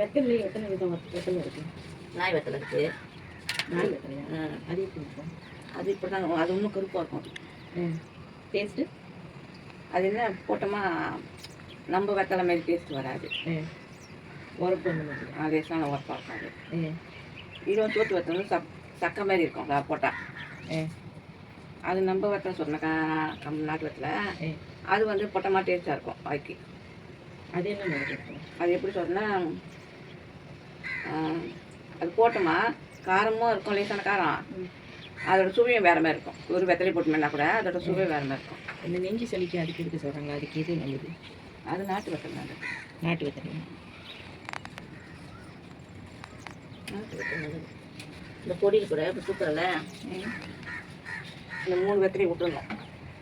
வெத்தலையே எத்தனை விதம் வெத்தலை இருக்கு? நாய் வெத்தலை இருக்குது. நாய் வெத்தலையா? அது எப்படி இருக்கும்? அது இப்படி தான், அது இன்னும் கருப்பாக இருக்கும். டேஸ்ட்டு அது என்ன போட்டோமா நம்ம வெத்தலை மாதிரி டேஸ்ட் வராது. உரப்பு அந்த மாதிரி. லேசான உரப்பாக இருக்காது. இது வந்து சோத்து வெத்தலை சக்கை மாதிரி இருக்கும் போட்டால். அது நம்ம வெத்தலை சொன்னாக்கா நாட்டு வெத்தலை, அது வந்து பொட்டமாக டேஸ்ட்டாக இருக்கும் வாய்க்கு. அது என்ன இருக்கும்? அது எப்படி சொல்றேன்னா, அது போட்டோமா காரமும் இருக்கும், லேசான காரம். அதோட சுவையும் வேறு மாதிரி இருக்கும். ஒரு வெத்தலை போட்டோம்னா கூட அதோட சுவை வேறு மாதிரி இருக்கும். இந்த நெஞ்சு சளிக்கு அதுக்கு எடுக்க சொல்கிறாங்க, அதுக்கு எது நல்லது? அது நாட்டு வெத்தலை நல்லது. நாட்டு வெத்தலை நாட்டு வெத்தலை நல்லது. இந்த பொடியில் கூட இப்போ தூக்கல இந்த 3 வெத்தலையை விட்டுருணும்.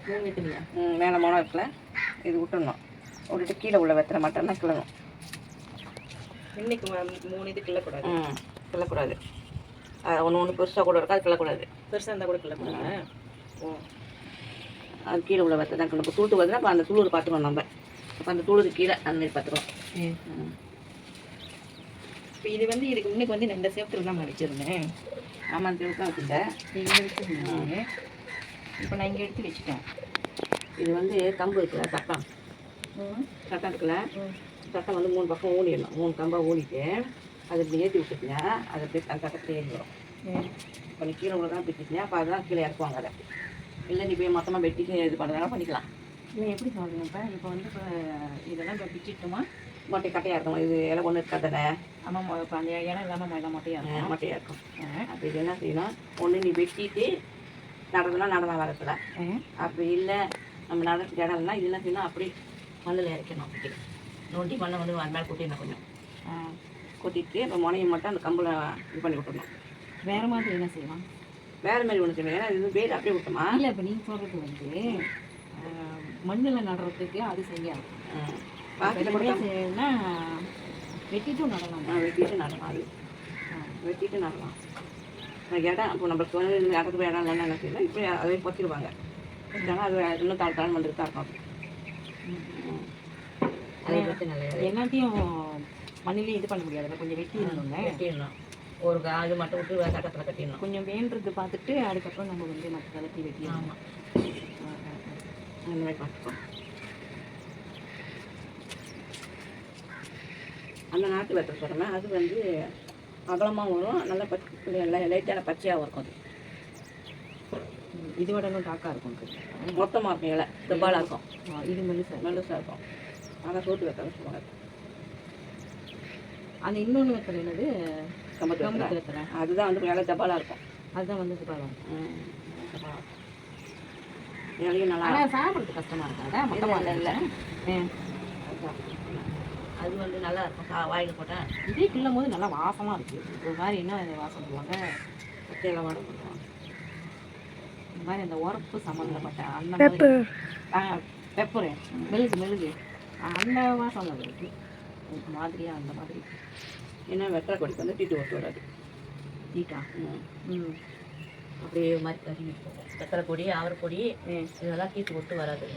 3 வெத்தலையா? மேலே மோனம் இருக்குல்ல, இது விட்டுடணும். விட்டுட்டு கீழே உள்ள வெத்தலை மட்டும் தான் கிளணும். இன்னைக்கு 3 இது கிள்ளக்கூடாது. கிள்ளக்கூடாது. ஒன்று பெருசாக கூட இருக்கா, அது கிள்ளக்கூடாது. பெருசாக இருந்தால் கூட கிள்ளக்கூடாது. அது கீழே உள்ள வெத்தலை தான் கிளணும். இப்போ தூள் வருதுன்னா அப்போ அந்த தூள் பார்த்துக்கணும் நம்ம. அப்போ அந்த தூளுக்கு கீழே அந்த மாதிரி பார்த்துக்கணும். இப்போ இது வந்து இதுக்கு முன்னுக்கு வந்து இந்த சேவத்தில் தான் நான் வச்சுருந்தேன். ஆமாம், அந்த சேவத்து தான் வச்சுருந்தேன். இங்கே வச்சுருந்தேன். இப்போ நான் இங்கே எடுத்து வச்சுட்டேன். இது வந்து கம்பு இருக்குல்ல, சட்டம் இருக்குல்ல, சட்டம் வந்து 3 பக்கம் ஊனிடணும். 3 கம்பாக ஊனிட்டு அதை இப்படி ஏற்றி விட்டுட்டிங்க, அதை அப்படியே அந்த சட்டத்தில் ஏறி வரும். இப்போ நீ கீழே உள்ள தான் பிடிச்சிட்டிங்க, அப்போ அதுதான் கீழே இறக்குவாங்க. அதை இல்லை நீ போய் மொத்தமாக வெட்டிட்டு இது பண்ணுறதுனால பண்ணிக்கலாம். இல்லை எப்படி சொல்கிறீங்க? இப்போ வந்து இப்போ இதெல்லாம் இப்போ பிச்சுட்டோமா? மொட்டை கட்டையாக இருக்கும். இது இலை ஒன்று இருக்காதானே? ஆமாம், இப்போ அந்த இடம் இல்லாமல் எல்லாம் மொட்டையாக இருக்கும். மொட்டையாக இருக்கும். அப்போ இது என்ன செய்யணும், ஒன்று நீ வெட்டிட்டு நடந்தனா நடலாம் வரத்துல. அப்படி இல்லை நம்ம நடக்க இடம் இல்லைனா இது என்ன செய்யணும், அப்படி மண்ணில் இறக்கணும். அப்படி நோண்டி மண்ணை வந்து அது மேலே கொட்டிடணும். கொஞ்சம் கொட்டிட்டு இப்போ முனையை மட்டும் அந்த கம்பில் இது பண்ணி விட்டுடணும். வேறு மாதிரி என்ன செய்யலாம்? வேறு மாதிரி ஒன்று செய்யணும். ஏன்னா இது வேறு அப்படியே விட்டோமா? இல்லை, இப்போ நீங்கள் சொல்கிறது வந்து மண்ணில் நடுறதுக்கு அது செய்யாது. செய்யணும்னா வெட்டிட்டும் நடலாம். வெட்டிட்டு நடலாம். அது வெட்டிட்டு நடலாம். இடம் இப்போ நம்மளுக்கு வந்து இடத்துக்கு இடம் இல்லைன்னா என்ன செய்யணும், இப்போ அதை பொத்திடுவாங்க. வச்சாங்கன்னா அது இன்னும் தாழ்த்தாலும் வந்துட்டு தான் இருக்கும். எல்லாத்தையும் மண்ணிலே இது பண்ண முடியாது, கொஞ்சம் வெட்டிடணும். ஒரு இது மட்டும் விட்டு சட்டத்தில் கட்டிடணும். கொஞ்சம் வேண்டுறது பார்த்துட்டு அதுக்கப்புறம் நம்ம வந்து மற்ற கலத்தி வெட்டிடணும். அந்த மாதிரி பார்த்துக்கோம். அந்த நாட்டு வெத்தலை சொல்கிறேன், அது வந்து அகலமாக வரும், நல்லா லைட்டான பச்சையாக இருக்கும். அது இதோட டாக்காக இருக்கும், மொத்தமாக இருக்கும். இலை செவ்வாலாக இருக்கும். இது மெல்லுசாக இருக்கும். அதான் சோத்து வெத்தலை சொல்லுவாங்க. அந்த இன்னொன்று வெத்தலை என்னது, கம்பத்து வெத்தலை, அதுதான் வந்து இலை செவ்வாலாக இருக்கும். அதுதான் வந்து செவ்வாலாம். இலையும் நல்லா சாப்பிட்றது கஷ்டமாக இருக்காது. மொத்தமாக இல்லை. அது வந்து நல்லா இருக்கும் வாயில் போட்டால். இதே கிள்ளும் போது நல்லா வாசமாக இருக்குது. ஒரு மாதிரி என்ன வாசம் பண்ணுவாங்க, பச்சையில் வாடை பண்ணுவாங்க. இந்த மாதிரி அந்த உரப்பு சம்மந்தப்பட்ட அந்த மாதிரி பெப்பரு மெழுகு அந்த வாசம் இருக்குது மாதிரியாக. அந்த மாதிரி ஏன்னா வெத்தலை கொடிக்கு வந்து தீட்டு ஒட்டு வராது. தீட்டா அப்படியே மாதிரி கறி வெத்தலை கொடி அவரைப்பொடி இதெல்லாம் தீட்டு ஒட்டு வராது.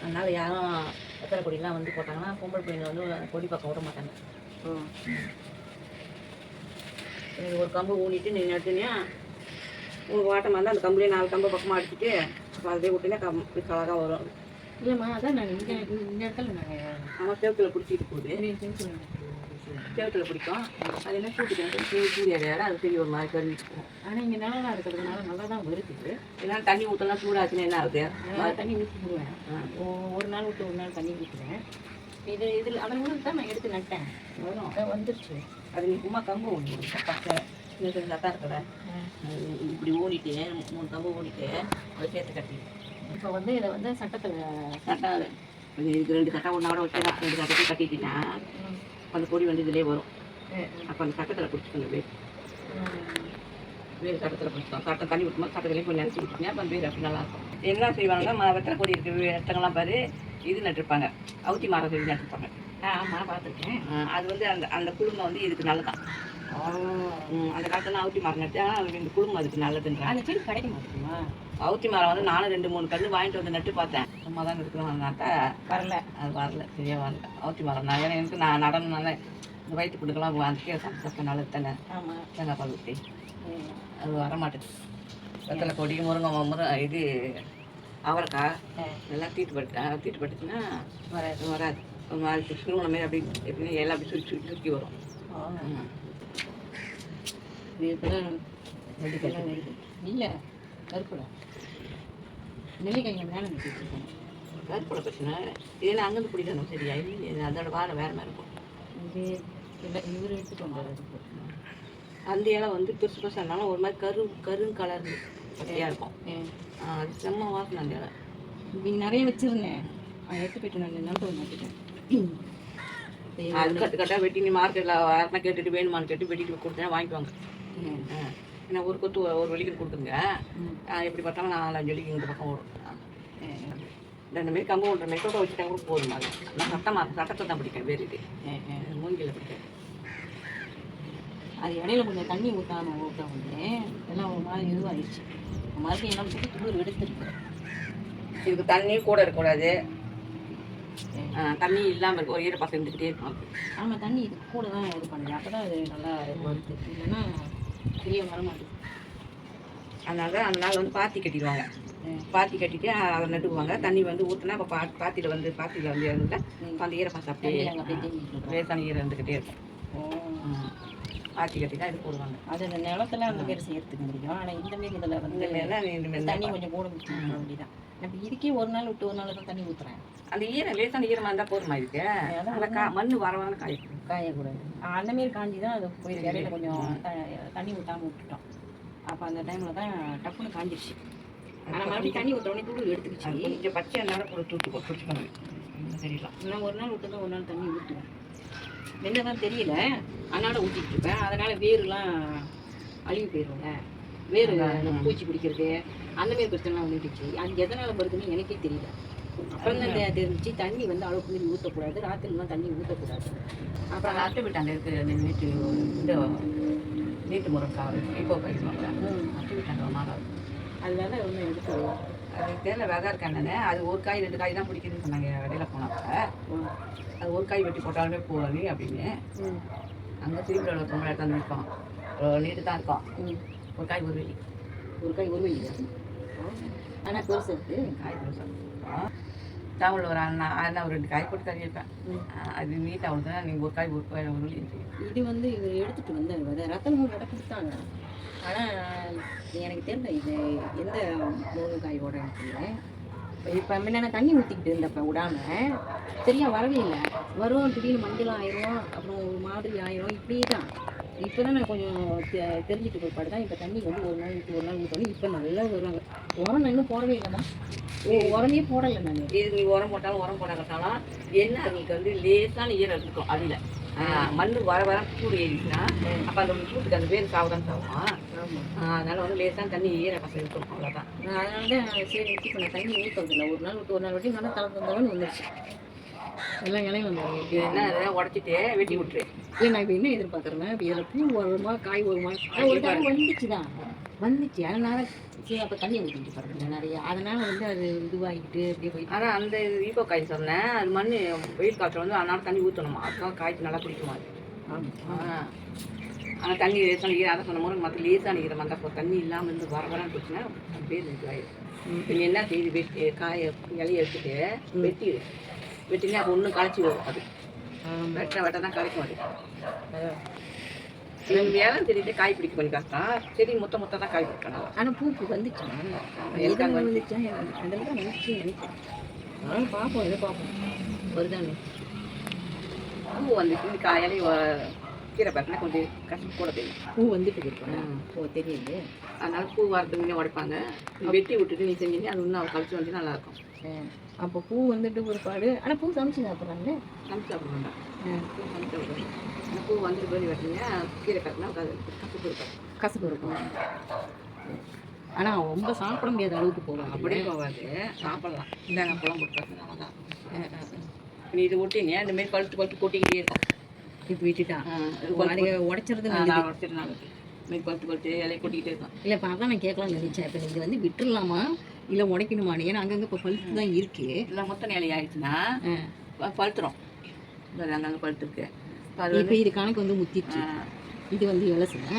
அதனால் யாரும் வெத்தலை கொடியெலாம் வந்து போட்டாங்கன்னா பொம்பளை பிள்ளைங்க வந்து கொடி பக்கம் விட மாட்டாங்க. ஒரு கம்பு ஊனிட்டு நீ நட்டுனியா, உங்களுக்கு வாட்டமாக இருந்தால் அந்த கம்புலேயே 4 கம்பு பக்கமாக அடிச்சுட்டு இப்போ அதே விட்டுனா அழகாக வரும். இல்லைம்மா, அதான் நாங்கள் இந்த இடத்துல நாங்கள் நம்ம சேவத்தில் பிடிச்சிட்டு போகுது. சேவத்தில் பிடிக்கும். அது என்ன சூடு அடையாட அது சரி ஒரு மாதிரி கருவிட்டு போகும். ஆனால் இங்கே நல்லா இருக்கிறதுனால நல்லா தான் வருது. ஏன்னா தண்ணி ஊற்றலாம் சூடாச்சுன்னா என்ன ஆகுது, தண்ணி ஊற்றி விடுவேன். ஒரு நாள் விட்டு ஒரு நாள் தண்ணி ஊற்றுவேன். இதில் அதில் விழுந்து தான் நான் எடுத்து நட்டேன். வந்துருச்சு. அது நீ சும்மா கம்பு ஊனி பச்சை சின்ன சின்ன சத்தம் இருக்கல, இப்படி ஊனிட்டு 3 கம்பு ஊனிட்டு அதை சேர்த்து கட்டி. இப்போ வந்து இதை வந்து சட்டத்தில் சட்டம் இதுக்கு 2 சட்டம் ஒன்றா கூட வச்சு 2 சட்டத்தையும் கட்டிட்டீங்கன்னா அந்த கொடி வந்து இதிலே வரும். அப்போ அந்த சட்டத்தில் பிடிச்சிக்கணும். வேறு சட்டத்தில் பிடிச்சிக்கோம். சட்டம் தண்ணி விட்டுமா சட்டத்துலேயும் கொஞ்சம் நினச்சி விட்டுருங்க. அப்போ வேறு அப்படி நல்லாயிருக்கும். என்ன செய்வாங்கன்னா வெத்தலை கொடி இருக்கிற இடத்துங்கெல்லாம் பாரு இது நட்டுருப்பாங்க, அவுத்தி மரம் செஞ்சு நட்டுருப்பாங்க. ஆமாம் பார்த்துருக்கேன். அது வந்து அந்த அந்த குழுமை வந்து இதுக்கு நல்லதான். அந்த காலத்துல அவுத்தி மரம் நட்டு அதுக்கு இந்த குழுமை அதுக்கு நல்லதுன்றாங்க. அந்த செடி கிடைக்க மாட்டேங்குமா? அவுத்தி மரம் வந்து நானும் 2-3 கன்று வாங்கிட்டு வந்து நட்டு பார்த்தேன். சும்மா தான் இருக்கணும்னாக்கா வரல. அது வரல, சரியா வரல. அவுத்தி மரம் நான் ஏன்னா எனக்கு நான் நடனம்னால இந்த வயிற்று பிடிக்கலாம் அதுக்கே சாப்பிட்டு நல்லது தானே. ஆமாம். தேங்காய் பால் ஊற்றி அது வரமாட்டேது. வெத்தலை கொடி முருங்கை இது அவரைக்காய் எல்லாம் தீட்டுப்பட்டுச்சுன்னா வராது. அது திருவண்ண மாரி அப்படி எப்படின்னா எல்லாம் அப்படி சுற்றி வரும். இல்லை கருப்புடா நெல்லிக்காய்ங்க மேலே வச்சுருக்கோம். கருப்புட பிரச்சனை இதெல்லாம் அங்கேருந்து பிடிக்கணும். சரியா இல்லை அதோட வாரம் வேறு மாதிரி இருக்கும். இது இல்லை இவர் எடுத்துகிட்டு வந்தார். அந்த இலை வந்து பெருசு பெருசானாலும் ஒரு மாதிரி கலர் பச்சையாக இருக்கும். அது செம்ம வாசனை அந்த இலை. நீங்கள் நிறைய வச்சுருந்தேன். எடுத்து போயிட்டு நான் நிலத்தை மாட்டிட்டேன். அது கட்டாக வெட்டி நீ மார்க்கெட்டில் யாருன்னா கேட்டுட்டு வேணுமான்னு கேட்டு வெட்டிட்டு கொடுத்தேன் வாங்கிக்குவாங்க. ஏன்னா ஒரு கொத்து ஒரு வலிக்கு கொடுத்துருங்க. எப்படி பார்த்தாலும் 4-5 வலிக்கு இந்த பக்கம் ஓடும். இந்த மாரி கம்பு ஓட்டுற மாரி கூட வச்சுட்டா கூட போதும். அது நான் சட்டத்தை தான் பிடிக்கும். வேறு இது மூங்கில் பிடிக்கும். அது இடையில கொஞ்சம் தண்ணி ஊற்ற வந்து எல்லாம் ஒரு மாதிரி இதுவாகிடுச்சு. மறுபடியும் எல்லாம் சுற்றி துளிர் எடுத்துருக்கு. இதுக்கு தண்ணி கூட இருக்கக்கூடாது. தண்ணி இல்லாமல் இருக்கும். ஒரு ஈரப்பசம் இருந்துக்கிட்டே இருக்கும். ஆமாம் தண்ணி இது கூட தான் இது பண்ணுது. அப்போ தான் அது நல்லா வருது. இல்லைன்னா பெரிய வரமாட்டேது. அதனால வந்து பாத்தி கட்டிடுவாங்க. பாத்தி கட்டிட்டு அதை நட்டுக்குவாங்க. தண்ணி வந்து ஊற்றினா இப்போ பாத்தியில் வந்து இருந்தால் அந்த ஈரப்பசம் அப்படியே லேசான ஈரம் இருந்துக்கிட்டே இருக்கும். பாத்தி கட்டி தான் இது போடுவாங்க. அது அந்த நிலத்துல அந்த மாரி செய்யறதுக்கு முடியும். ஆனால் இந்த மாரி இதில் வந்து தண்ணி கொஞ்சம் கூட வச்சு அப்படிதான். நம்ம இதுக்கே ஒரு நாள் விட்டு ஒரு நாள் தான் தண்ணி ஊற்றுறேன். அந்த லேசான ஈரமாக இருந்தால் போதுமா இருக்கு. அதான் மண் வரவான காயக்கூடாது. அந்த மாரி காஞ்சி தான் அது போய் இடையில கொஞ்சம் தண்ணி ஊற்றாமல் விட்டுட்டோம். அப்போ அந்த டைமில் தான் டப்புன்னு காஞ்சிடுச்சு. ஆனால் மறுபடியும் தண்ணி ஊற்றோடனே தூள் எடுத்துக்கிச்சு. கொஞ்சம் பச்சை இருந்தாலும் கூட தூத்து பிடிச்சிக்கணும். தெரியலாம். நான் ஒரு நாள் விட்டு தான் ஒரு நாள் தண்ணி ஊற்றுவேன். என்ன தான் தெரியல. அதனால் ஊற்றிட்டு இருப்பேன். அதனால் வேருலாம் அழுகி போயிடும்ல. வேறு பூச்சி பிடிக்கிறது அந்த மாரி பிரச்சனைலாம் வந்துடுச்சு. அது எதனால் வருதுன்னு எனக்கே தெரியல. அப்புறம் தான் தெரிஞ்சிச்சு தண்ணி வந்து அளவுக்கு மீறி ஊற்றக்கூடாது. ராத்திரிலாம் தண்ணி ஊற்றக்கூடாது. அப்புறம் நட்டு விட்டாங்க இருக்கு நீட்டு முறைக்காக இப்போ போயிடுவாங்க. நட்டு விட்டாங்க மாதம். அதனால ஒன்றும் எடுத்து அது தெரியல வெதை இருக்கானே. அது ஒரு காய் 2 காய் தான் பிடிக்குதுன்னு சொன்னாங்க இடையில போனாங்க. அது ஒரு காய் வெட்டி போட்டாலுமே போகாது அப்படின்னு. அங்கே திருப்பி ரொம்ப எடுத்தாந்து விற்போம். நீட்டு தான் இருக்கும். ஒரு காய் ஒரு வெள்ளி. ஆனால் பெருசு இருக்குது. காய் பெருசாக டவுனில் ஒரு அண்ணா ஒரு 2 காய் போட்டு கறி வைப்பேன். அது நீட்டாக அவ்வளோ தான். நீங்கள் ஒரு காய் ஒரு வெள்ளி இது வந்து இவர் எடுத்துகிட்டு வந்து விதை ரத்தம் 3 கடை கொடுத்தாங்க. ஆனால் எனக்கு தெரியல இது எந்த முருங்கைக்காயோட இருக்குல்ல. இப்போ முன்ன தண்ணி ஊற்றிக்கிட்டு இருந்தப்போ விடாமல் சரியாக வரவே இல்லை. வரும் திடீர்னு மஞ்சள் ஆயிரும், அப்புறம் ஒரு மாதிரி ஆயிரும். இப்படி தான் இப்போ தான் நான் கொஞ்சம் தெரிஞ்சுட்டு போய்பாடு தான். இப்போ தண்ணி வந்து ஒரு நாள் ஊற்றணும். இப்போ நல்லா வருவாங்க. உரம் நான் இன்னும் போடவே இல்லைம்மா. உரமே போடலை நான். இது நீ உரம் போட்டாலும் உரம் போடாட்டாலும் என்ன அதுக்கு வந்து லேசான ஈரம் இருக்கும். அதில் மண் வர சூடு ஏறிச்சுன்னா அப்போ அந்த சூட்டுக்கு அந்த வேறு சாவுதான் சாவும். அதனால வந்து லேசான தண்ணி ஈர கசம் இருக்கும். அவ்வளோதான். அதனால தான் சரி இப்போ நான் தண்ணி ஊற்றுறதில்ல. ஒரு நாள் விட்டு ஒரு நாள் வெட்டி நல்லா தளர்ந்தவன்னு வந்துடுச்சு. எல்லாம் இலையும் வந்துடும். என்ன உடச்சிட்டு வெட்டி விட்டுரு. இல்லை நான் இப்போ என்ன எதிர்பார்க்குறேன்னா இப்போ இதில் பூ வருமா காய் வருமா? ஒரு காய் வந்துச்சு. அதனால சரி அப்போ தண்ணியை ஊற்றிட்டு பாருங்க நிறைய. அதனால் வந்து அது இதுவாகிட்டு அப்படியே போயிட்டு. ஆனால் அந்த ஈகோ காய் சொன்னேன். அது மண் வெயில் காய்ச்சல் வந்து அதனால தண்ணி ஊற்றணுமா. அதுக்காக காய்ச்சி நல்லா பிடிக்குமா அது. ஆனால் தண்ணி லேசான ஈரம் அதை சொன்ன மாதிரி மற்ற லேசான ஈரம் வந்தால் தண்ணி இல்லாமல் இருந்து வரன்னு போச்சுன்னா அது பேர் இதுவாயிடும். இப்போ என்ன செய்து வெட்டி காயை இலையை எடுத்துட்டு வெட்டினா அது ஒன்றும் களைச்சி வரும். அது வெட்ட தான் களைக்கும். அது வேலை தெரியுது. காய் பிடிக்க கொஞ்சம் கஷ்டம். சரி மொத்தம் தான் காய் பிடிக்கணும். ஆனால் பூ வந்துச்சா வந்துச்சா அதெல்லாம் தான் வந்துச்சு நினைக்கிறேன். அதனால் பார்ப்போம் எதை பார்ப்போம் வருதானே. பூ வந்துச்சு காயிலையும் கீரை பார்த்தா கொஞ்சம் கஷ்டம் கூட தெரியும். பூ வந்துட்டு இருக்கணும். ஓ தெரியுது. அதனால பூ வரதுக்கு முன்னே உடைப்பாங்க. வெட்டி விட்டுட்டு நீ செஞ்சீங்க அது இன்னும் கழிச்சு வந்து நல்லாயிருக்கும். அப்போ பூ வந்துட்டு ஒரு பாடு. ஆனால் பூ சமைச்சு சாப்பிட்றாங்க. சமைச்சு சாப்பிட வேண்டாம். பூ சமைச்சு சாப்பிடுவாங்க. பூ வந்துட்டு போய் வெட்டிங்க கீரை கட்டினா கசப்பு இருக்கும். ஆனால் ரொம்ப சாப்பிட முடியாத அளவுக்கு போவாங்க. அப்படியே போகாது. சாப்பிடலாம். இந்தாங்க பழம் போட்டு நல்லா தான். நீ இது விட்டீங்க இந்த மாதிரி பழுத்து பழுத்து கொட்டிக்கிட்டே இருக்கும். இப்போ விட்டுட்டா அதை உடைச்சிறது நான் உடச்சிட்டு இந்த மாதிரி பழுத்து பழுத்து இலையை கொட்டிக்கிட்டே இருக்கும். இல்லை இப்போ அதான் நான் கேட்கலாம்னு நினைச்சேன். இப்போ இது வந்து விட்டுடலாமா இல்லை உடைக்கணுமான்னு? ஏன்னா அங்கங்கே இப்போ பழுத்து தான் இருக்கு. இல்லை மொத்த இலை ஆயிடுச்சுன்னா பழுத்துரும். அங்கங்கே பழுத்துருக்கு. இப்போ இது கணக்கு வந்து முத்திடுச்சு. இது வந்து இலசுங்க.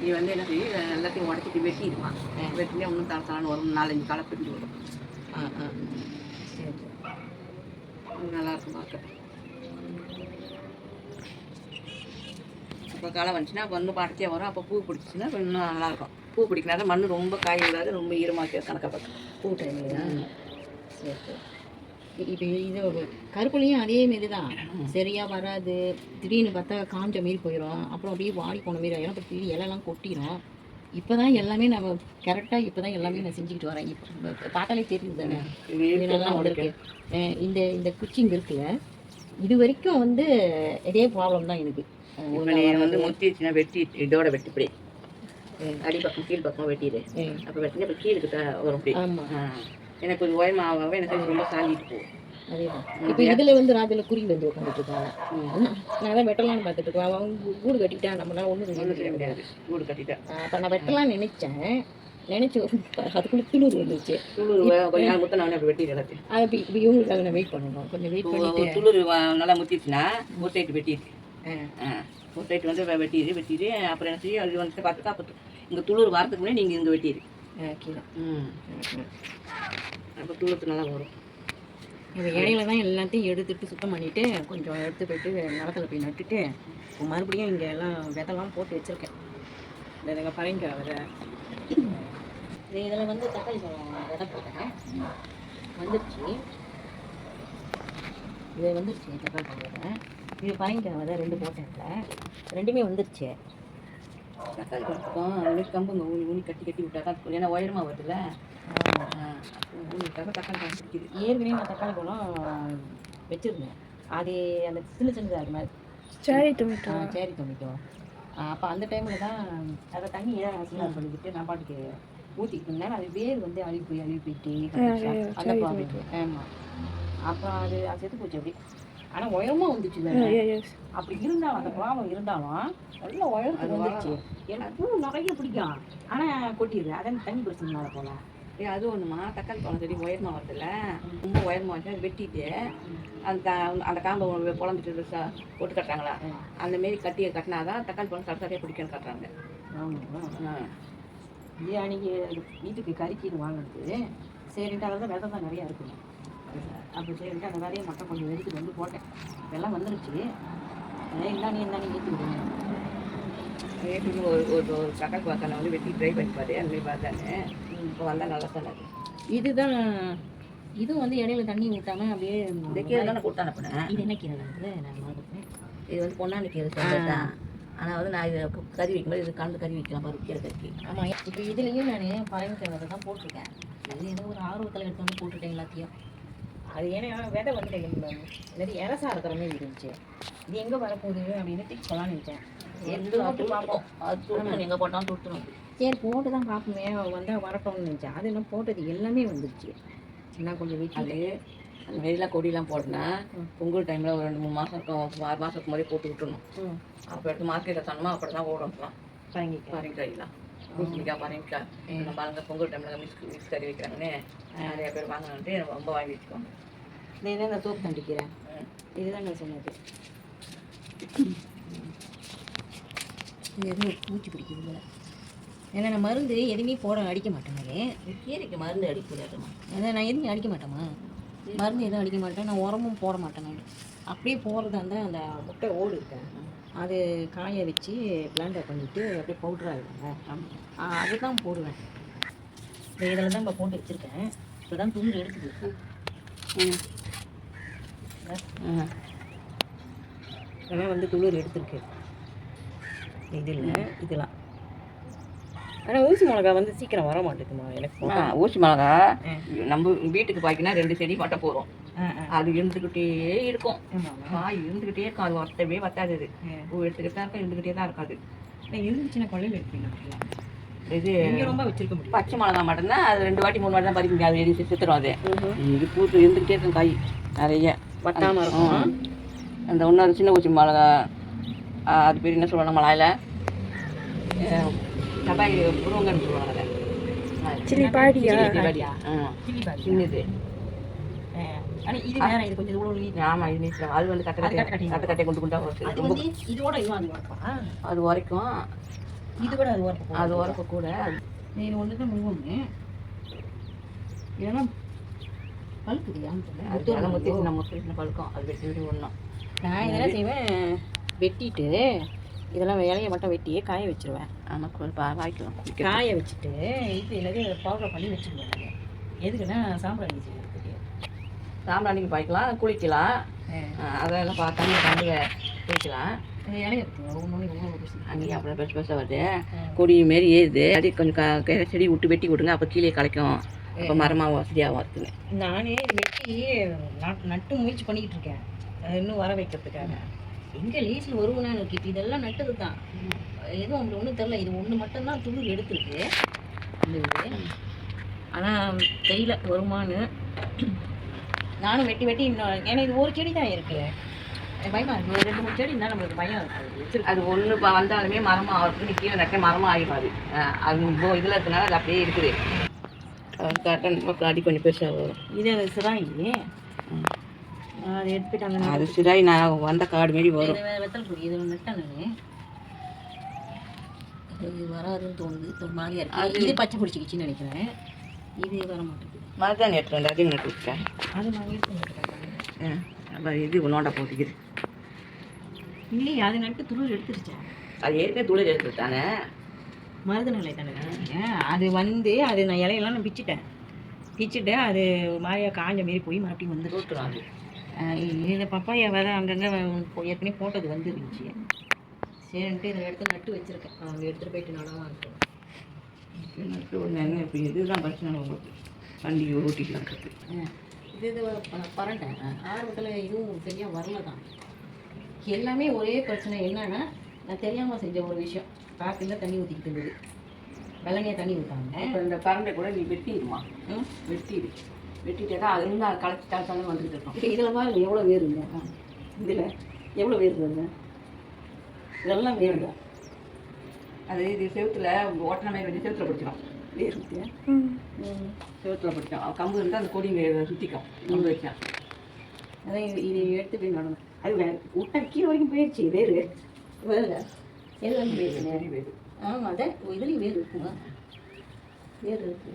இது வந்து என்ன செய்யும், எல்லாத்தையும் உடச்சிட்டு வெட்டிடுவான். வெட்டினே ஒன்றும் தலை வரும், 4-5 களை பிரிஞ்சு வரும். சரி, அது நல்லாயிருக்கும் பார்க்க. இப்போ களை வந்துச்சுன்னா அப்போ வந்து படத்தே வரும். அப்போ பூ பிடிச்சிச்சுன்னா இன்னும் நல்லாயிருக்கும். பூ பிடிக்கனால மண் ரொம்ப காய விடாது, ரொம்ப ஈரமாக்கி கணக்காக பார்க்கும். பூ டைம்லையா? சரி சரி. இப்போ இது கருப்புலையும் அதே மாரி தான், சரியாக வராது. திடீர்னு பார்த்தா காஞ்ச மாரி போயிடும், அப்புறம் அப்படியே வாடி போன மாரி ஆகிடும். அப்புறம் திடீர்னு இலைலாம் கொட்டிடும். இப்போ தான் எல்லாமே நம்ம கரெக்டாக இப்போ தான் எல்லாமே நான் செஞ்சுக்கிட்டு வரேன். இப்போ பார்த்தாலே தெரியுது தானே நல்லா இருக்கு. இந்த இந்த குச்சிங் இருக்குல்ல, இது வரைக்கும் வந்து இதே ப்ராப்ளம் தான் எனக்கு. வந்து முத்திடுச்சுன்னா வெட்டி இதோட வெட்டிப்படி அடிப்பக்கம் கீழ் பக்கம் வெட்டிடு. அப்போ வெட்டினா இப்போ கீழுக்கு தான் வரும். அப்படி ஆமாம், எனக்கு கொஞ்சம் உயரமாக எனக்கு ரொம்ப சாஞ்சிட்டு போகும். அதேதான். இப்போ இதில் வந்து ராஜில் குருவி வந்து உட்காந்துட்டு இருக்காங்க. நான் தான் வெட்டலான்னு பார்த்துட்டு இருக்கேன். அவங்க கூடு கட்டிட்டேன், நம்மளால ஒன்றும் செய்ய முடியாது. கூடு கட்டிட்டேன். அப்போ நான் வெட்டலான்னு நினச்சி அதுக்குள்ளே துளுர் வந்துச்சு. துளுர் கொஞ்சம் நாள் முத்த நான் அப்படி வெட்டிடு எல்லாத்தையும். அது இப்போ இவங்களுக்காக நான் வெயிட் பண்ணணும். கொஞ்சம் வெயிட் பண்ணிட்டு துளுர் நல்லா முத்திடுச்சுன்னா ஒரு சைட்டு வெட்டிடு. ஒரு சைட்டு வந்து வெட்டிடு. அப்புறம் என்ன செய்யும், அது வந்து பார்த்துட்டு அப்போ இங்கே துளுர் வரதுக்கு முன்னாடி நீங்கள் இங்கே வெட்டிடு கீழே. அப்போ துளுத்து நல்லா வரும். இப்போ இடையில தான் எல்லாத்தையும் எடுத்துட்டு சுத்தம் பண்ணிவிட்டு கொஞ்சம் எடுத்து போய்ட்டு நிலத்துல போய் நட்டுட்டு இப்போ மறுபடியும் இங்கே எல்லாம் விதெல்லாம் போட்டு வச்சுருக்கேன். இந்த பரங்க விதை இதில் வந்து தக்காளி பழம் விதை போட்டேன், வந்துடுச்சு. இது வந்துடுச்சு தக்காளி பழம் விதை. இது பரங்க விதை 2 போட்டேன், ரெண்டுமே வந்துடுச்சு. தக்காளி பழத்துக்கும் அதுமாதிரி கம்புங்க ஊனி கட்டி விட்டா தான், ஏன்னா உயரமாக வருதுல்ல, ஊனிட்டாக்க தக்காளி பழம் பிடிக்குது. ஏற்கனவே நான் தக்காளி பழம் வச்சுருந்தேன், அது அந்த சின்னதாக அது மாதிரி சேரி தொமிட்டோ. அப்போ அந்த டைமில் தான் அதை தண்ணியை அசிங்கம் பண்ணிக்கிட்டு நான் பாட்டுக்கு ஊற்றிக்கிட்டு இருந்தேன். அது வேர் வந்து அழுகி போயிட்டு அந்த ப்ராப்ளம். ஆமாம், அப்புறம் அது செத்து போச்சு அப்படி. ஆனால் உயரமாக வந்துச்சு தானே. அப்படி இருந்தாலும் அந்த ப்ராப்ளம் இருந்தாலும் நல்ல உயரத்துக்கு வந்துடுச்சு. எனக்கு பூ நிறைய பிடிக்கும், ஆனால் கொட்டிடுது. அதான் தண்ணி பிரச்சனைனால போல. அது ஒன்றுமா, தக்காளி பழம் செடி உயரமாக வருதுல்ல, ரொம்ப உயரமாக வந்து அதை வெட்டிட்டு அந்த காம்பை பொழந்துட்டு போட்டு கட்டுறாங்களா, அந்தமாரி கட்டினா தான் தக்காளி பழம் சடசடையாக பிடிக்குன்னு கட்டுறாங்க. ஆமாம், இது அன்றைக்கி வீட்டுக்கு கறிக்கீடு வாங்கினது சரின்ட்டு அதில் தான் விதை தான் நிறையா இருக்குங்க. அப்போ சரின்ட்டு அந்த விதையை மட்டும் கொஞ்சம் எடுத்துட்டு வந்து போட்டேன். இதெல்லாம் வந்துருச்சு. இருந்தானே ஏற்றி விடுங்க. ஒரு தக்காளி பழத்தை வந்து வெட்டி ட்ரை பண்ணி பாரு, அந்த மாதிரி பார்த்தானே இப்போ வந்தால் நல்லா தானே. இதுதான் இதுவும் வந்து இடையில தண்ணி ஊற்றாம அப்படியே இந்த கீரை தானே கொடுத்தானே பண்ணேன். இது என்ன கீரை நான் மறந்துட்டேன். இது வந்து பொன்னாண்டி கீரை தான். ஆனால் வந்து நான் இதை கறி வைக்கும்போது இது கலந்து கறி வைக்கலாம் பாரு, கீரை கறிக்கு. ஆமாம், இப்போ இதுலேயும் நான் பரங்கிக்கிழமை தான் போட்டிருக்கேன். இது ஏதோ ஒரு ஆர்வத்தில் எடுத்து வந்து போட்டுட்டேன் எல்லாத்தையும். அது ஏன்னா விதை வந்து நிறைய இறசா இருக்கிற மாதிரி இருந்துச்சு. இது எங்கே வரப்போகுது அப்படின்னு டிக் சொல்லலான்னு நினச்சேன். போட்டு பார்ப்போம், அது துடுக்கணும், எங்கே போட்டாலும் துடுக்கணும். சரி போட்டு தான் பார்ப்போமே, வந்தால் வரட்டோம்னு நினச்சேன். அது என்ன போட்டது எல்லாமே வந்துடுச்சு. என்ன கொஞ்சம் வீட்டில் அந்த மாரிலாம் கொடியெலாம் போட்டோன்னா பொங்கல் டைமில் ஒரு 2-3 மாதம் 6 மாதத்துக்கு மாதிரி போட்டு விட்டுணும். அப்போ எடுத்து மார்க்கெட்டில் தரணுமா அப்படி தான் ஓடலாம். பரங்கிக்காயெலாம் பூசணிக்காய் பரங்கிக்காய் நம்ம பாருங்க பொங்கல் டைமில் மிக்ஸ் கறி வைக்கிறாங்கன்னு நிறைய பேர் வாங்கினு ரொம்ப வாங்கி வச்சுக்கோங்க. நான் இந்த சோப்பு தண்டிக்கிறேன், இதுதான் நான் சொன்னது. இது எதுவும் பூச்சி பிடிக்குது போல. ஏன்னா நான் மருந்து எதுவுமே அடிக்க மாட்டேங்க. கீரைக்கு மருந்து அடிக்கூடாதுமா. அதான் நான் எதுவுமே அடிக்க மாட்டேம்மா, மருந்து எதுவும் அடிக்க மாட்டேன். நான் உரமும் போட மாட்டேன். நான் அப்படியே போடுறதா இருந்தால் அந்த முட்டை ஓடு இருக்கேன், அது காய வச்சு பிளாண்டர் பண்ணிவிட்டு அப்படியே பவுட்ராகிடுங்க, அதுதான் போடுவேன். இப்போ இதில் தான் இப்போ போட்டு வச்சுருக்கேன். இப்போ தான் துண்டு எடுத்துக்கு. இதெல்லாம் வந்து துளிர் எடுத்துருக்கு. இது இல்லை இதெல்லாம். ஆனால் ஊசி மிளகா வந்து சீக்கிரம் வர மாட்டேங்குமா எனக்கு. ஊசி மிளகா நம்ம வீட்டுக்கு பாய்க்கினா 2 செடி மட்டும் போகிறோம், அது இருந்துக்கிட்டே இருக்கும். காய் இருந்துக்கிட்டே இருக்கும், அது வட்டவே வட்டாது. அது பூ எடுத்துக்கிட்டு தான் இருக்கும், இருந்துக்கிட்டே தான் இருக்காது. இருந்துச்சுன்னா கொள்ளையில் எடுத்துக்கலாம். இது ரொம்ப வச்சிருக்க முடியும். பச்சை மிளகா மட்டும்தான் அது 2 வாட்டி 3 வாட்டி தான் பறிக்க முடியாது, அது செத்துரும். அது இது பூத்து இருந்துக்கிட்டே இருக்கும் காய் நிறைய. வட்டாமல் இருக்கும். அந்த இன்னொரு சின்ன ஊசி மிளகா, அது பேர் என்ன சொல்லுவாங்க மலாயில், தபாய் புருவங்கன்னு சொல்லுவாங்க. சில்லி பாடியா? சின்னது. ஆனால் இது வேற, இது கொஞ்சம் இவ்வளோ நீட். ஆமாம், இது நீச்சல். அது வந்து கட்டை கொண்டு கொண்டா அது வந்து இதோட இதுவும் அது உரப்பா, அது வரைக்கும் இது கூட அது உரப்பு, அது உரப்ப கூட. இது ஒன்று தான் முழுவதுமே இதெல்லாம் பழுக்குதியான்னு அது முத்திச்சு பழுக்கும். அது வெட்டி வெட்டி ஒன்றும். நான் இதெல்லாம் செய்வேன், வெட்டிட்டு இதெல்லாம் இலையை மட்டும் வெட்டி காய வச்சிருவேன். ஆமாம், வாய்க்கலாம். காய வச்சுட்டு இது என்னது பவுடர் பண்ணி வச்சுருவேன். எதுக்குன்னா சாம்பிராணி செய்யறதுக்கு. சாம்பிராணிக்கு பாய்க்கலாம், குளிக்கலாம். அதெல்லாம் தண்ணி கண்டு குளிக்கலாம். இலைய ஒன்று அங்கேயும் அப்புறம் பெருசு பெருசாக வருது, கொடி மாரி ஏறுது. அது கொஞ்சம் செடி விட்டு வெட்டி விடுங்க, அப்போ கீழே களைக்கும். அப்போ மரமாக வசதியாகவும் இருக்குங்க. நானே இது வெட்டி நட்டு முயற்சி பண்ணிக்கிட்டு இருக்கேன், இன்னும் வர வைக்கிறதுக்காக. எங்கே லீஸில் வருவேன்னு எனக்கு இதெல்லாம் நட்டது தான், எதுவும் உங்களுக்கு ஒன்றும் தெரில. இது ஒன்று மட்டும்தான் துளிர் எடுத்துருக்கு இந்த இது. ஆனால் தெரியல வருமானு. நானும் வெட்டி வெட்டி இன்னும், ஏன்னா இது ஒரு செடி தான் இருக்குது, பயமா இருக்குது. 2-3 செடி இருந்தால் நம்மளுக்கு பயம் இருக்குது. அது ஒன்று வந்தாலுமே மரமாக ஆகிறதுக்கு கீழே நட்ட மரமாக ஆகிடாது. அது இதில் இருக்கனால அது அப்படியே இருக்குது. அடி கொஞ்சம் பெருசாக வரும். இது அது சிராயி, அது எடுத்துட்டாங்க. அது சிராய் நான் வந்த காடு மாரி வரும். வெத்தல் பொடி இது நட்டேன் நான். இது வராதுன்னு தோணுது, ஒரு மாதிரியா இருக்கு. இது பச்சை பிடிச்சிக்கிச்சின்னு நினைக்கிறேன். இது வர மாட்டேங்குது. மரத்தான் எடுத்து வந்து அதையும் நட்டு விட்டேன். அது நான் எடுத்து நட்டுட்டேன். அப்போ இது நோண்டா போட்டுக்குது. இல்லையே, அது நட்டு துளிர் எடுத்துருச்சேன். அது ஏற்கனவே துளிர் எடுத்துட்டானே, மருதநிலை தானே. அது வந்து அது நான் இலையெல்லாம் நான் பிச்சுட்டேன். அது மாதிரியா காஞ்ச மாரி போய் மறுபடியும் வந்து விட்டுரும். அது இந்த பப்பாயா விதை அங்கங்கே ஏற்கனவே போட்டது வந்துருந்துச்சு. சரின்ட்டு இதை எடுத்து நட்டு வச்சுருக்கேன். அவங்க எடுத்துகிட்டு போயிட்டு நடலாம் இருக்கும். நட்டு ஒன்று இப்போ இதுதான் பிரச்சனை உங்களுக்கு, வண்டி ஓட்டிக்கலாம் இருக்குது. இது பரண்டேன் ஆரம்பத்தில், இதுவும் சரியாக வரல தான். எல்லாமே ஒரே பிரச்சனை என்னன்னா, நான் தெரியாமல் செஞ்ச ஒரு விஷயம். காட்டில் தண்ணி ஊற்றிக்கிட்டு இருந்தது, வெள்ளனையாக தண்ணி ஊற்றாங்க. இப்போ இந்த பரண்டை கூட நீ வெட்டிடுமா, வெட்டிட்டா தான் அது இன்னும் களைச்சி களைச்சாலும் வந்துட்டு இருக்கோம். இப்போ இதில் பாருங்க எவ்வளோ வேறுங்க, இதில் எவ்வளோ வேறு வருங்க, இதெல்லாம் வேறுங்க. அது இது செவத்தில் ஓட்டன மாதிரி வச்சு செவத்தில் பிடிச்சிடும். வேறு செவத்தில் பிடிச்சோம். கம்பு இருந்தால் அந்த கொடி சுற்றிக்கும். கம்பு வச்சேன். அதான் இது எடுத்து போய் நடணும். அது விட்டா கீழே வரைக்கும் போயிடுச்சு வேறு. வேறு எல்லாம் வேறு சரி வேறு. ஆமாம், அதான் இதுலேயும் வேறு இருக்குங்க. வேறு இருக்குது.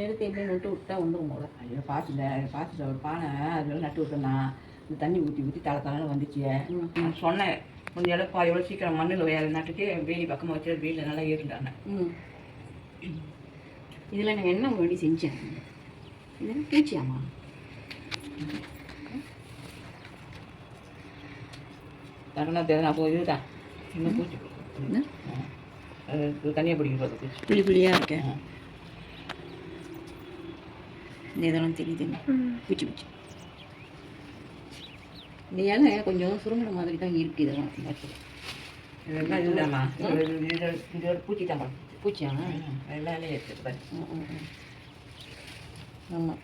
எடுத்து எப்படி நட்டு விட்டா வந்துடும் போல. ஐயோ பாசில் ஒரு பானை அதில் நட்டு விட்டோம்னா இந்த தண்ணி ஊற்றி தலைன்னு வந்துச்சு. நான் சொன்னேன், கொஞ்சம் எவ்வளோ சீக்கிரம் மண்ணில் வேறு நட்டுட்டு வேலி பக்கமாக வச்சு வெயிலில் நல்லா ஏறிட்டாங்க. இதில் நான் என்ன முன்னாடி செஞ்சேன், இதெல்லாம் பூச்சியாமா? தரணும் தேவை அப்போ இதுதான் இன்னும் பூச்சி தனியாக பிடிக்க போகிறது பூச்சி புளி புளியாக இருக்கேன். இதெல்லாம் தெரியுதுங்க, பூச்சி பூச்சி. இந்த இலை கொஞ்சம் சுருங்கின மாதிரி தான் இருக்குது. இதெல்லாம் இதெல்லாம் இதுதாம்மா, இதோட பூச்சி தான் பூச்சியா? எல்லாம் இலையே இருக்குது. ஆமாம்,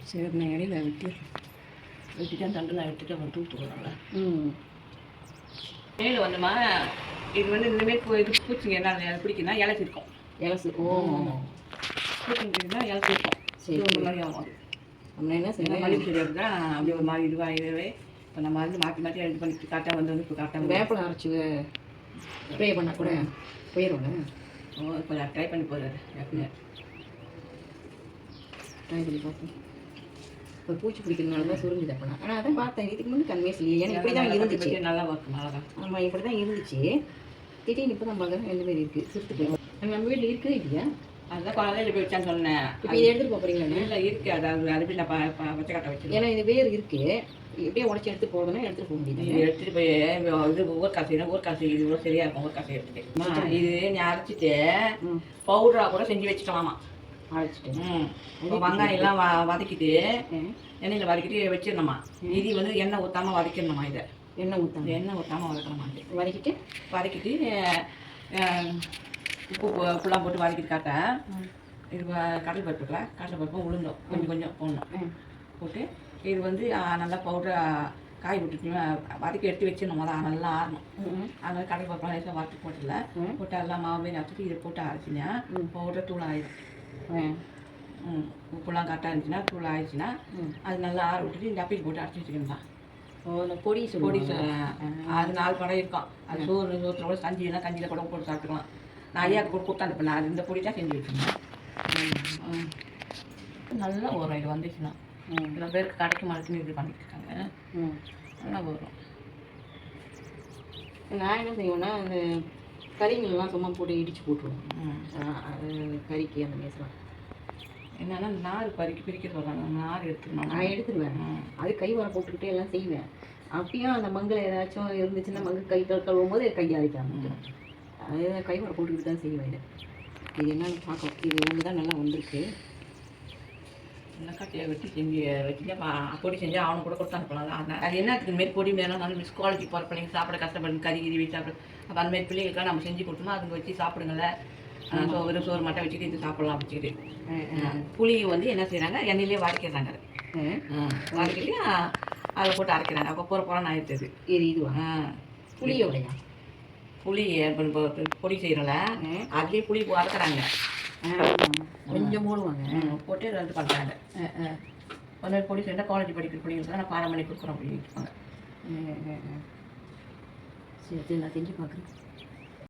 சரி நான் இடையில வெட்டிட்டா தண்டெல்லாம் எடுத்துட்டு அவன் தூத்துக்குறாங்களா. மேலே வந்தோமா, இது வந்து இந்தமாரி இது பூச்சிங்க என்ன பிடிக்குன்னா இலச்சி இருக்கும். இலசு பூச்சிங்கன்னா இலச்சி இருக்கும். சரி, ஒரு மாதிரி ஆகும். அது நம்ம என்ன செய்யணும், மல்லிகை செடி அப்படி தான் அப்படி ஒரு மாதிரி இதுவே இப்போ நம்ம வந்து மாற்றி மாற்றி இது பண்ணி காட்டாக வந்து இப்போ காட்டாக வேப்பிலை அரைச்சி ஸ்ப்ரே பண்ணால் கூட போயிடும்ல. இப்போ நான் ட்ரை பண்ணி போகிறாரு வேப்பிலை ட்ரை பண்ணி பார்ப்போம். இப்போ பூச்சி பிடிக்கிறதுனால தான் சுருங்குது அப்போ. ஆனால் அதான் பார்த்தேன், இதுக்கு முன்னாடி கன்வே சொல்லி ஏன்னா இப்படி தான் இருந்துச்சு. நல்லா இருக்கும், நல்லா தான். ஆமாம், இப்படி தான் இருந்துச்சு. திடீர்னு இப்போ தான் பார்க்குறேன் எந்த மாதிரி இருக்குது. சிறுத்து போய் நம்ம வீட்டில் இருக்குது இல்லையா? அதுதான் குழந்தையில போய் வச்சான்னு சொன்னேன். இப்போ இதை எடுத்துகிட்டு போகிறீங்களா? இல்லை இருக்குது, அதாவது அது போய் நான் வச்ச கட்டை வச்சு. ஏன்னா இது வேறு இருக்குது, இப்படியே உடச்சி எடுத்து போகணும்னா எடுத்துகிட்டு போக முடியுது. இது எடுத்துகிட்டு போய் இது ஒவ்வொரு காசு இது இவ்வளோ சரியாக இருக்கும். ஒவ்வொரு காசை எடுத்துட்டு இது நீ அரைச்சிட்டு பவுடராக கூட செஞ்சு வச்சுக்கலாமா. அரைச்சிட்டு வெங்காயம் எல்லாம் வதக்கிட்டு எண்ணெயில் வதக்கிட்டு வச்சிடணுமா. இது வந்து எண்ணெய் ஊற்றாமல் வதக்கிடணுமா. இதை எண்ணெய் ஊற்றாமல் வதக்கணுமா. வதக்கிட்டு உப்பு ஃபுல்லாக போட்டு வதக்கிட்டு காட்ட இது கடலை பருப்புல கடலை பருப்பும் உளுந்தோம் கொஞ்சம் கொஞ்சம் போடணும். போட்டு இது வந்து நல்லா பவுடரை காய் விட்டுட்டு வதக்கி எடுத்து வச்சிடணும். நல்லா ஆறணும். அதனால கடலை பருப்புலாம் லேசாக வறுத்து போட்டுல போட்டு எல்லாம் மாவு அரைச்சிட்டு இதை போட்டு அரைச்சினா பவுடர் தூள் ஆயிடும். உப்புலாம் கரெக்டாக இருந்துச்சுன்னா தூள் ஆயிடுச்சுன்னா அது நல்லா ஆற விட்டுட்டு இந்த அப்பீல் போட்டு அரைச்சி வச்சுக்கணும் தான். பொடி பொடி அது 4 படம் இருக்கும். அது சோத்துல கூட கஞ்சினா கஞ்சியில் கூட போட்டு சாப்பிட்டுக்கலாம். நான் ஐயாவுக்கு கூட கொடுத்து அனுப்பினேன். அது இந்த பொடி தான் செஞ்சு வச்சுருந்தேன். நல்லா வரும் இது வந்துச்சுன்னா. சில பேருக்கு கிடைக்க மாட்டேன்னு இப்படி பண்ணிட்டு இருக்காங்க. நல்லா வரும். நான் என்ன செய்வேன்னா அந்த கறிங்கள்லாம் சும்மா போட்டு இடித்து போட்டுருவோம். அது கறிக்கு அந்த மேசலாம் என்னன்னா நார் பிரிக்க சொல்கிறாங்க. நார் எடுத்துக்கணும். நான் எடுத்துருவேன். அது கை வர போட்டுக்கிட்டே எல்லாம் செய்வேன். அப்பயும் அந்த மங்கில் ஏதாச்சும் இருந்துச்சுன்னா மங்கு கை கழுவும் போது கை அரைக்காம அது கை வர போட்டுக்கிட்டு தான் செய்வேன். இது என்னன்னு பார்க்க இது ஒன்று தான் நல்லா வந்திருக்கு. நல்லா கட்டியை வெட்டி செஞ்சு வச்சுட்டு பொடி செஞ்சு அவனுக்கு கூட கொடுத்து அனுப்பலாம். அது என்ன இருக்குது மாரி பொடி மேலே நல்ல மிஸ் குவாலிட்டி போகிற பிள்ளைங்க சாப்பிட கஷ்டப்பட்டு கறி கிரி வச்சு சாப்பிட அப்போ அந்த மாதிரி பிள்ளைங்களுக்கெல்லாம் நம்ம செஞ்சு கொடுத்தோம்னா அதுங்க வச்சு சாப்பிடுங்கள. வெறும் சோறு மட்டும் வச்சுட்டு இது சாப்பிடலாம் வச்சுக்கிட்டு. புளி வந்து என்ன செய்கிறாங்க எண்ணெயிலே வதக்கிறாங்க. வதக்கிட்டு அதை போட்டு அரைக்கிறாங்க. அப்போ போகிறன்னு ஆயிடுச்சு. இதுவா புளியோடையா? புளி இப்போ பொடி செய்கிறோம்ல அதுலேயே புளி வதக்குறாங்க. கொஞ்சம் போடுவாங்க. போட்டு இது பண்ணுறாங்க. கொஞ்சம் பொடி செய்யணும். காலேஜ் படிக்கிற பிள்ளைங்களுக்கு நான் பாடம் பண்ணி கொடுக்குறோம் அப்படின்னு வச்சுப்பாங்க. சரி நான் செஞ்சு பார்க்குறேன்.